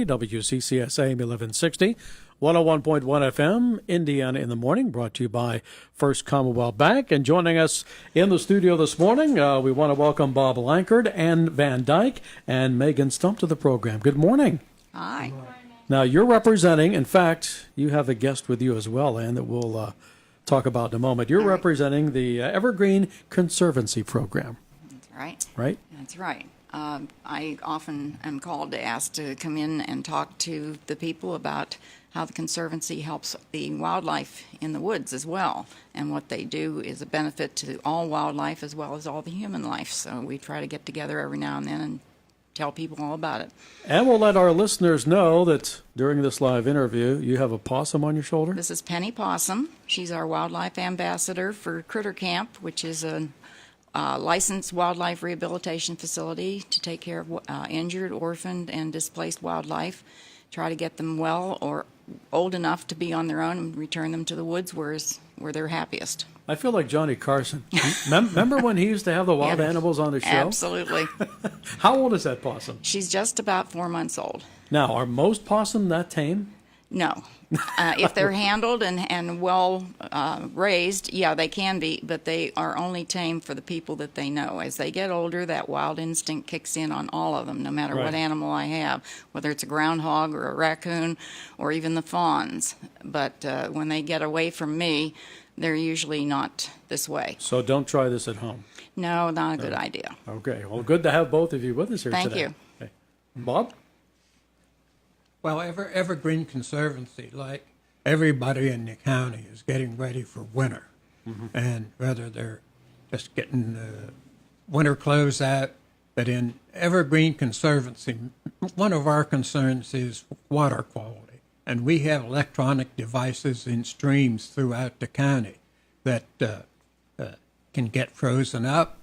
WCCSA 1160, 101.1 FM, Indiana in the Morning, brought to you by First Commonwealth Bank. And joining us in the studio this morning, we want to welcome Bob Lankard and Van Dyke and Meghan Stump to the program. Good morning. Hi. Good morning. Now, you're representing, in fact, you have a guest with you as well, Ann, that we'll talk about in a moment. You're representing the Evergreen Conservancy program. That's right. Right? That's right. I often am called to ask to come in and talk to the people about how the Conservancy helps the wildlife in the woods as well. And what they do is a benefit to all wildlife as well as all the human life. So we try to get together every now and then and tell people all about it. And we'll let our listeners know that during this live interview, you have a possum on your shoulder. This is Penny Possum. She's our wildlife ambassador for Critter Camp, which is a licensed wildlife rehabilitation facility to take care of injured, orphaned, and displaced wildlife, try to get them well or old enough to be on their own and return them to the woods where they're happiest. I feel like Johnny Carson. Remember when he used to have the wild animals on his show? Absolutely. How old is that possum? She's just about 4 months old. Now, are most possum that tame? No. If they're handled and well raised, yeah, they can be, but they are only tame for the people that they know. As they get older, that wild instinct kicks in on all of them, no matter what animal I have, whether it's a groundhog or a raccoon or even the fawns. But when they get away from me, they're usually not this way. So don't try this at home. No, not a good idea. Okay. Well, good to have both of you with us here today. Thank you. Okay. Bob? Well, Evergreen Conservancy, like everybody in the county, is getting ready for winter. And whether they're just getting winter clothes out, but in Evergreen Conservancy, one of our concerns is water quality. And we have electronic devices in streams throughout the county that can get frozen up,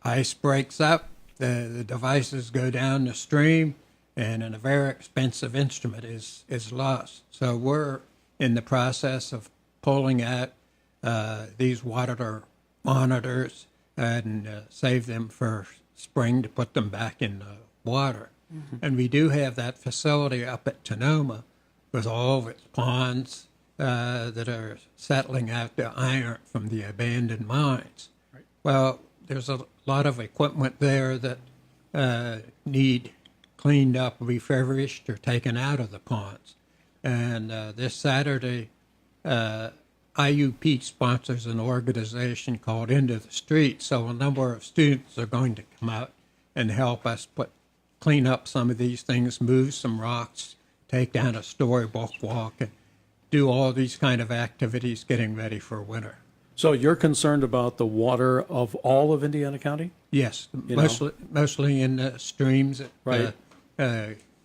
ice breaks up, the devices go down the stream, and a very expensive instrument is lost. So we're in the process of pulling out these water monitors and save them for spring to put them back in the water. And we do have that facility up at Sonoma with all of its ponds that are settling out the iron from the abandoned mines. Well, there's a lot of equipment there that need cleaned up, refurbished, or taken out of the ponds. And this Saturday, IUP sponsors an organization called Into the Street. So a number of students are going to come out and help us clean up some of these things, move some rocks, take down a storybook walk, and do all these kind of activities getting ready for winter. So you're concerned about the water of all of Indiana County? Yes, mostly in the streams that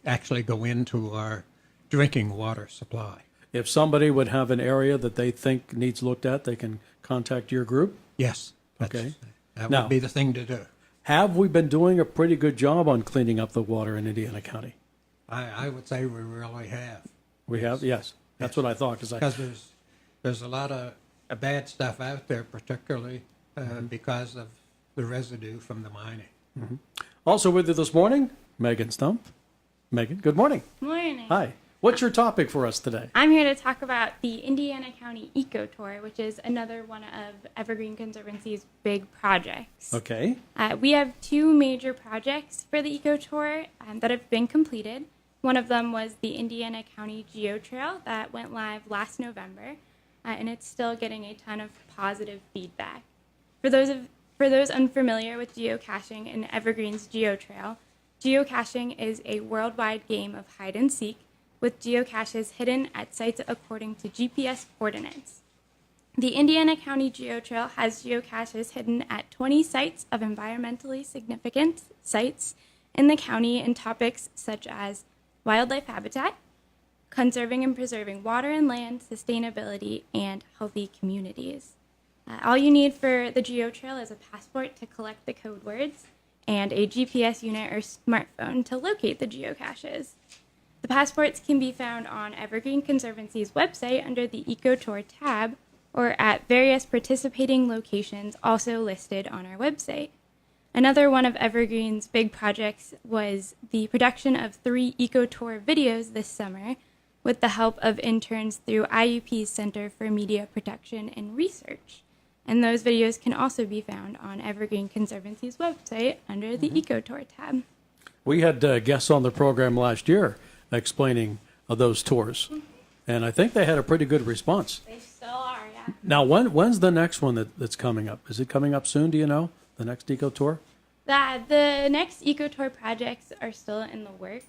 actually go into our drinking water supply. If somebody would have an area that they think needs looked at, they can contact your group? Yes. Okay. That would be the thing to do. Have we been doing a pretty good job on cleaning up the water in Indiana County? I would say we really have. We have? Yes. That's what I thought. Because there's a lot of bad stuff out there, particularly because of the residue from the mining. Also with you this morning, Meghan Stump. Meghan, good morning. Morning. Hi. What's your topic for us today? I'm here to talk about the Indiana County EcoTour, which is another one of Evergreen Conservancy's big projects. Okay. We have two major projects for the EcoTour that have been completed. One of them was the Indiana County Geo Trail that went live last November, and it's still getting a ton of positive feedback. For those unfamiliar with geocaching and Evergreen's Geo Trail, geocaching is a worldwide game of hide and seek with geocaches hidden at sites according to GPS coordinates. The Indiana County Geo Trail has geocaches hidden at 20 sites of environmentally significant sites in the county in topics such as wildlife habitat, conserving and preserving water and land, sustainability, and healthy communities. All you need for the Geo Trail is a passport to collect the code words and a GPS unit or smartphone to locate the geocaches. The passports can be found on Evergreen Conservancy's website under the EcoTour tab or at various participating locations also listed on our website. Another one of Evergreen's big projects was the production of 3 EcoTour videos this summer with the help of interns through IUP's Center for Media Protection and Research. And those videos can also be found on Evergreen Conservancy's website under the EcoTour tab. We had guests on the program last year explaining those tours, and I think they had a pretty good response. They still are, yeah. Now, when's the next one that's coming up? Is it coming up soon, do you know, the next EcoTour? The next EcoTour projects are still in the works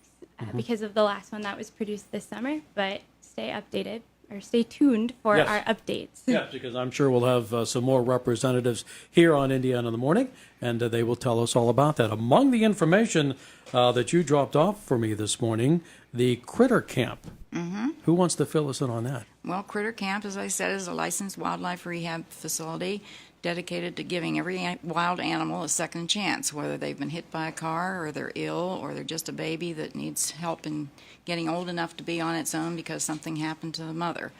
because of the last one that was produced this summer, but stay updated or stay tuned for Yes. our updates. Yes, because I'm sure we'll have some more representatives here on Indiana in the Morning, and they will tell us all about that. Among the information that you dropped off for me this morning, the Critter Camp. Mm-hmm. Who wants to fill us in on that? Well, Critter Camp, as I said, is a licensed wildlife rehab facility dedicated to giving every wild animal a second chance, whether they've been hit by a car or they're ill or they're just a baby that needs help in getting old enough to be on its own because something happened to the mother.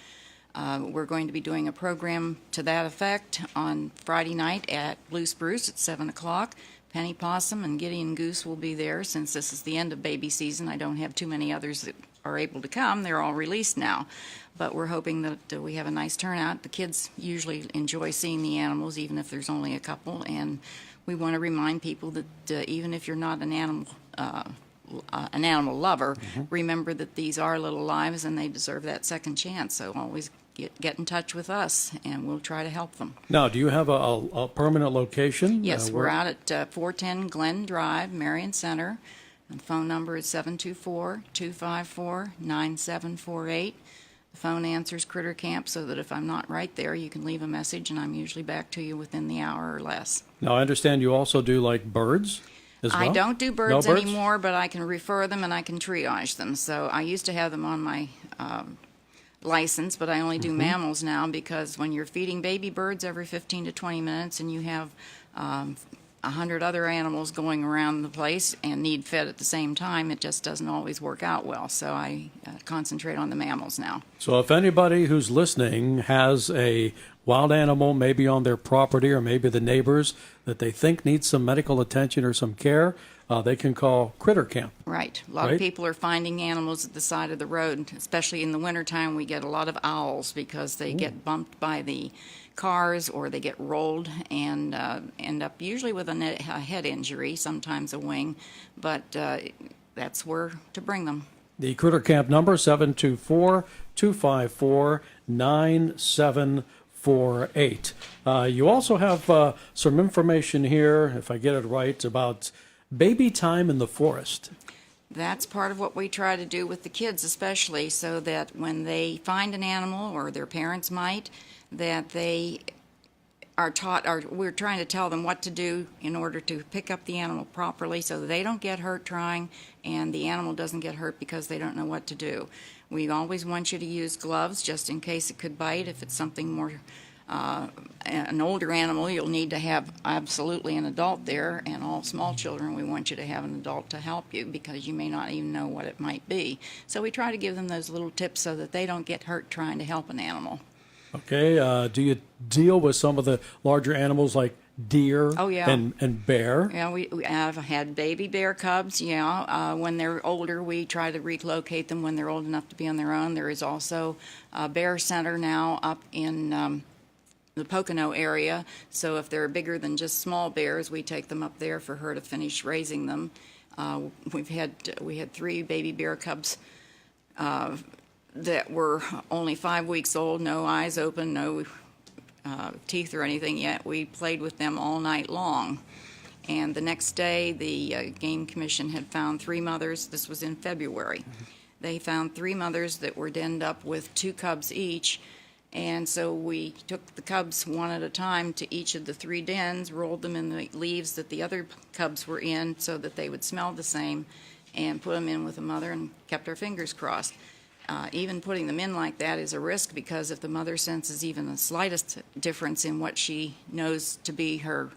We're going to be doing a program to that effect on Friday night at Blue Spruce at 7 o'clock. Penny Possum and Gideon Goose will be there. Since this is the end of baby season, I don't have too many others that are able to come. They're all released now. But we're hoping that we have a nice turnout. The kids usually enjoy seeing the animals, even if there's only a couple. And we want to remind people that even if you're not an animal lover, remember that these are little lives and they deserve that second chance. So always get in touch with us, and we'll try to help them. Now, do you have a permanent location? Yes, we're out at 410 Glen Drive, Marion Center. And the phone number is 724-254-9748. The phone answers Critter Camp, so that if I'm not right there, you can leave a message, and I'm usually back to you within the hour or less. Now, I understand you also do, like, birds as well? I don't do birds No birds anymore, but I can refer them and I can triage them. So I used to have them on my license, but I only do mammals now because when you're feeding baby birds every 15 to 20 minutes and you have 100 other animals going around the place and need fed at the same time, it just doesn't always work out well. So I concentrate on the mammals now. So if anybody who's listening has a wild animal maybe on their property or maybe the neighbors that they think needs some medical attention or some care, they can call Critter Camp. Right. A lot of people are finding animals at the side of the road, especially in the wintertime. We get a lot of owls because they get bumped by the cars or they get rolled and end up usually with a head injury, sometimes a wing, but that's where to bring them. The Critter Camp number, 724-254-9748. You also have some information here, if I get it right, about baby time in the forest. That's part of what we try to do with the kids, especially so that when they find an animal, or their parents might, that they are taught, or we're trying to tell them what to do in order to pick up the animal properly so that they don't get hurt trying and the animal doesn't get hurt because they don't know what to do. We always want you to use gloves just in case it could bite. If it's something more an older animal, you'll need to have absolutely an adult there, and all small children, we want you to have an adult to help you because you may not even know what it might be. So we try to give them those little tips so that they don't get hurt trying to help an animal. Okay, do you deal with some of the larger animals like deer and bear? Yeah, we have had baby bear cubs, when they're older, we try to relocate them when they're old enough to be on their own. There is also a bear center now up in the Pocono area, so if they're bigger than just small bears, we take them up there for her to finish raising them. We had 3 baby bear cubs that were only 5 weeks old, no eyes open, no teeth or anything yet. We played with them all night long. And the next day, the Game Commission had found 3 mothers. This was in February. They found 3 mothers that were denned up with 2 cubs each. And so we took the cubs one at a time to each of the 3 dens, rolled them in the leaves that the other cubs were in so that they would smell the same, and put them in with the mother and kept our fingers crossed. Even putting them in like that is a risk because if the mother senses even the slightest difference in what she knows to be her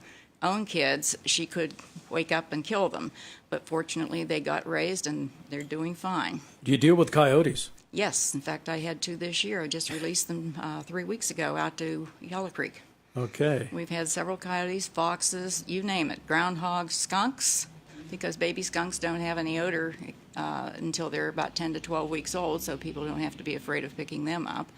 own kids, she could wake up and kill them. But fortunately, they got raised and they're doing fine. Do you deal with coyotes? Yes. In fact, I had 2 this year. I just released them 3 weeks ago out to Yellow Creek. Okay. We've had several coyotes, foxes, you name it, groundhogs, skunks, because baby skunks don't have any odor until they're about 10 to 12 weeks old, so people don't have to be afraid of picking them up.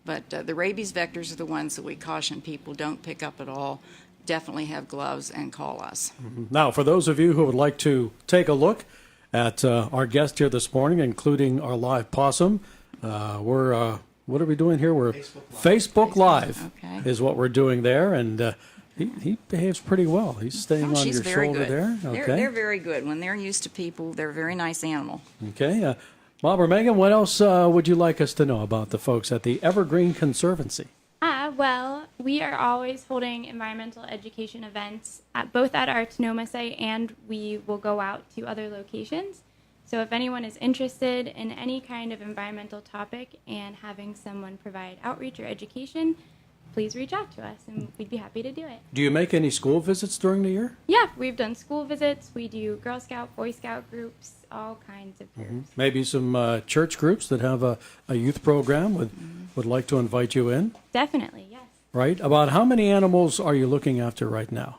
But the rabies vectors are the ones that we caution people don't pick up at all. Definitely have gloves and call us. Now, for those of you who would like to take a look at our guest here this morning, including our live possum, we're what are we doing here? We're Facebook Live Okay. is what we're doing there, and he behaves pretty well. He's staying on She's your very shoulder good. there. Okay. They're very good. When they're used to people, they're a very nice animal. Okay. Bob or Megan, what else would you like us to know about the folks at the Evergreen Conservancy? Well, we are always holding environmental education events both at our Sonoma site, and we will go out to other locations. So if anyone is interested in any kind of environmental topic and having someone provide outreach or education, please reach out to us, and we'd be happy to do it. Do you make any school visits during the year? Yeah, we've done school visits. We do Girl Scout, Boy Scout groups, all kinds of groups. Maybe some church groups that have a youth program would like to invite you in, Definitely, yes. right? About how many animals are you looking after right now?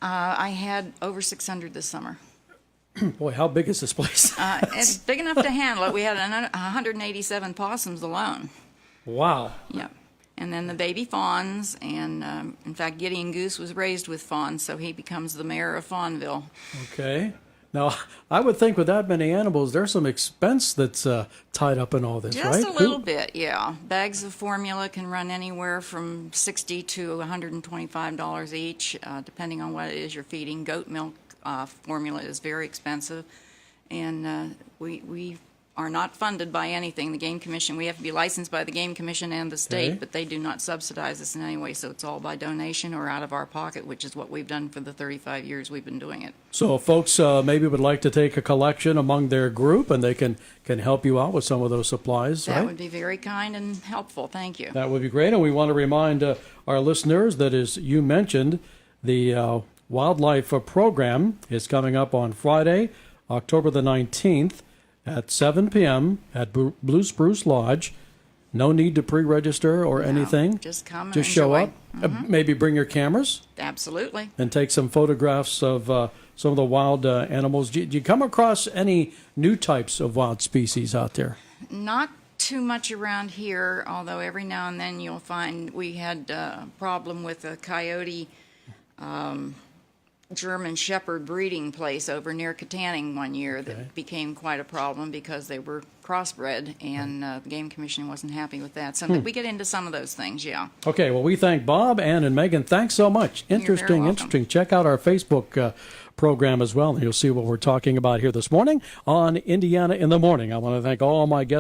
I had over 600 this summer. Boy, how big is this place? It's big enough to handle it. We had 187 possums alone. Wow. Yep. And then the baby fawns, and in fact, Gideon Goose was raised with fawns, so he becomes the mayor of Fawnville. Okay. Now, I would think with that many animals, there's some expense that's tied up in all this, right? Just a little bit, yeah. Bags of formula can run anywhere from $60 to $125 each, depending on what it is you're feeding. Goat milk formula is very expensive, and we are not funded by anything. The Game Commission, we have to be licensed by the Game Commission and the state, Okay. but they do not subsidize us in any way, so it's all by donation or out of our pocket, which is what we've done for the 35 years we've been doing it. So if folks maybe would like to take a collection among their group, and they can help you out with some of those supplies, That right? would be very kind and helpful. Thank you. That would be great. And we want to remind our listeners that, as you mentioned, the wildlife program is coming up on Friday, October the 19th at 7 p.m. at Blue Spruce Lodge. No need to pre-register or No, anything. just come and Just show enjoy. up. Maybe bring your cameras Absolutely. and take some photographs of some of the wild animals. Do you come across any new types of wild species out there? Not too much around here, although every now and then you'll find we had a problem with a coyote German Shepherd breeding place over near Katanning one year that became quite a problem because they were crossbred, and the Game Commission wasn't happy with that. So we get into some of those things, yeah. Okay, well, we thank Bob, Ann, and Megan. Thanks so much. very welcome. Interesting. Check out our Facebook program as well, and you'll see what we're talking about here this morning on Indiana in the Morning. I want to thank all my guests.